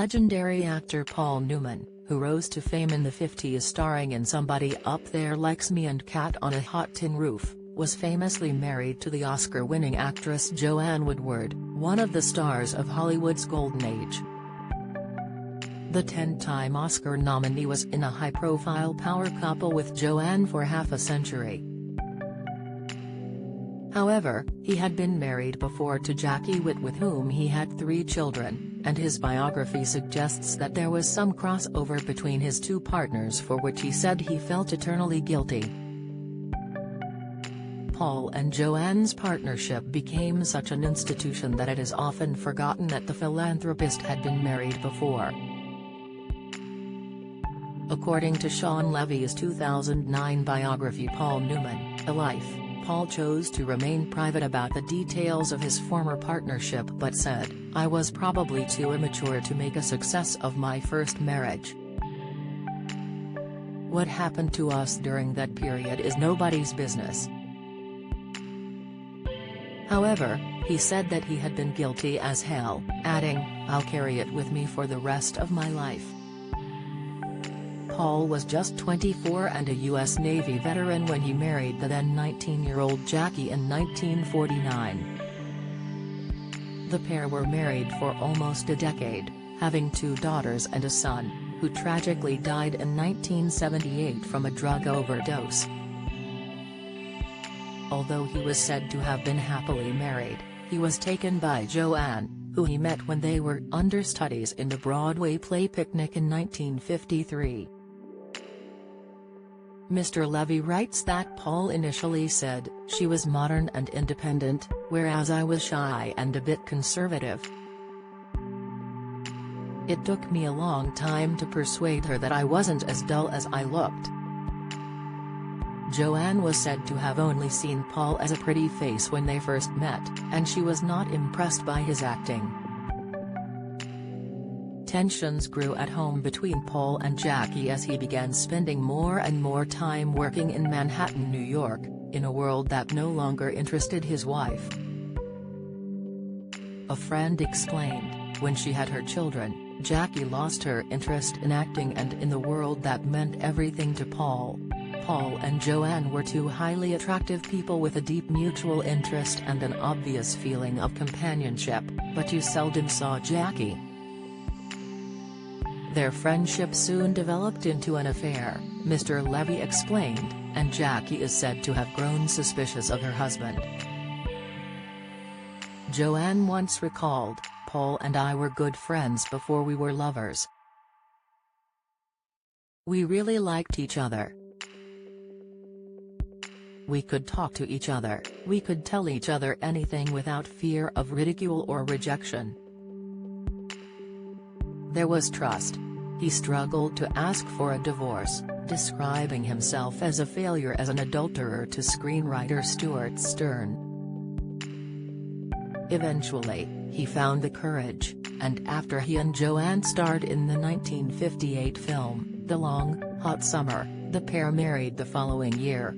Legendary actor Paul Newman, who rose to fame in the '50s starring in Somebody Up There Likes Me and Cat on a Hot Tin Roof, was famously married to the Oscar-winning actress Joanne Woodward, one of the stars of Hollywood's golden age. The 10-time Oscar nominee was in a high-profile power couple with Joanne for half a century. However, he had been married before to Jackie Witt, with whom he had 3 children, and his biography suggests that there was some crossover between his 2 partners, for which he said he felt eternally guilty. Paul and Joanne's partnership became such an institution that it is often forgotten that the philanthropist had been married before. According to Shawn Levy's 2009 biography Paul Newman, A Life, Paul chose to remain private about the details of his former partnership but said, "I was probably too immature to make a success of my first marriage. What happened to us during that period is nobody's business." However, he said that he had been guilty as hell, adding, "I'll carry it with me for the rest of my life." Paul was just 24 and a U.S. Navy veteran when he married the then 19-year-old Jackie in 1949. The pair were married for almost a decade, having 2 daughters and a son, who tragically died in 1978 from a drug overdose. Although he was said to have been happily married, he was taken by Joanne, who he met when they were understudies in the Broadway play Picnic in 1953. Mr. Levy writes that Paul initially said, "She was modern and independent, whereas I was shy and a bit conservative. It took me a long time to persuade her that I wasn't as dull as I looked." Joanne was said to have only seen Paul as a pretty face when they first met, and she was not impressed by his acting. Tensions grew at home between Paul and Jackie as he began spending more and more time working in Manhattan, New York, in a world that no longer interested his wife. A friend explained, when she had her children, Jackie lost her interest in acting and in the world that meant everything to Paul. Paul and Joanne were 2 highly attractive people with a deep mutual interest and an obvious feeling of companionship, but you seldom saw Jackie. Their friendship soon developed into an affair, Mr. Levy explained, and Jackie is said to have grown suspicious of her husband. Joanne once recalled, "Paul and I were good friends before we were lovers. We really liked each other. We could talk to each other, we could tell each other anything without fear of ridicule or rejection. There was trust." He struggled to ask for a divorce, describing himself as a failure as an adulterer to screenwriter Stuart Stern. Eventually, he found the courage, and after he and Joanne starred in the 1958 film, The Long, Hot Summer, the pair married the following year.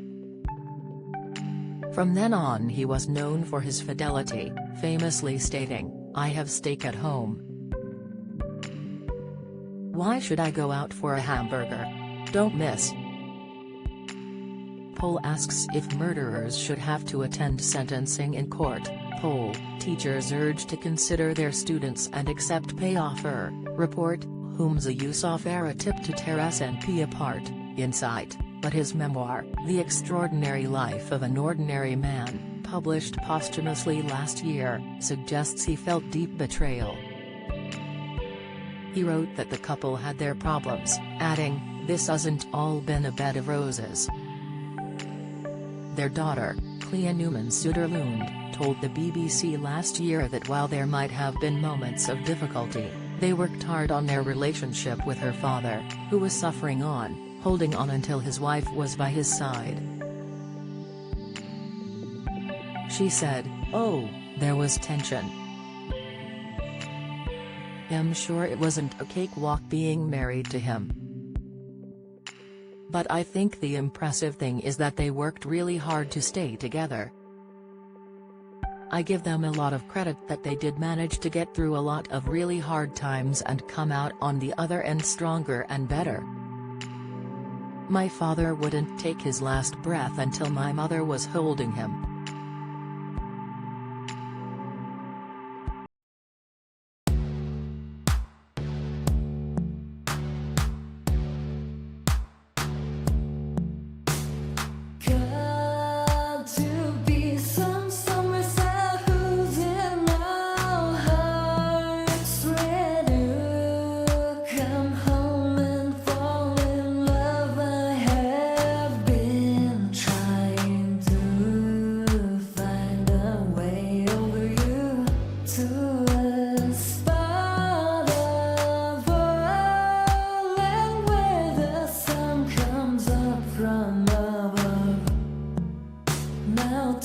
From then on he was known for his fidelity, famously stating, "I have steak at home. Why should I go out for a hamburger? Don't miss." Poll asks if murderers should have to attend sentencing in court. Poll, teachers urged to consider their students and accept pay offer. Report, Whom's Yusuf era tip to tear SNP apart. Insight, but his memoir, The Extraordinary Life of an Ordinary Man, published posthumously last year, suggests he felt deep betrayal. He wrote that the couple had their problems, adding, "This hasn't all been a bed of roses." Their daughter, Clea Newman Suderlund, told the BBC last year that while there might have been moments of difficulty, they worked hard on their relationship with her father, who was suffering on, holding on until his wife was by his side. She said, "Oh, there was tension. I'm sure it wasn't a cakewalk being married to him. But I think the impressive thing is that they worked really hard to stay together. I give them a lot of credit that they did manage to get through a lot of really hard times and come out on the other end stronger and better. My father wouldn't take his last breath until my mother was holding him. Now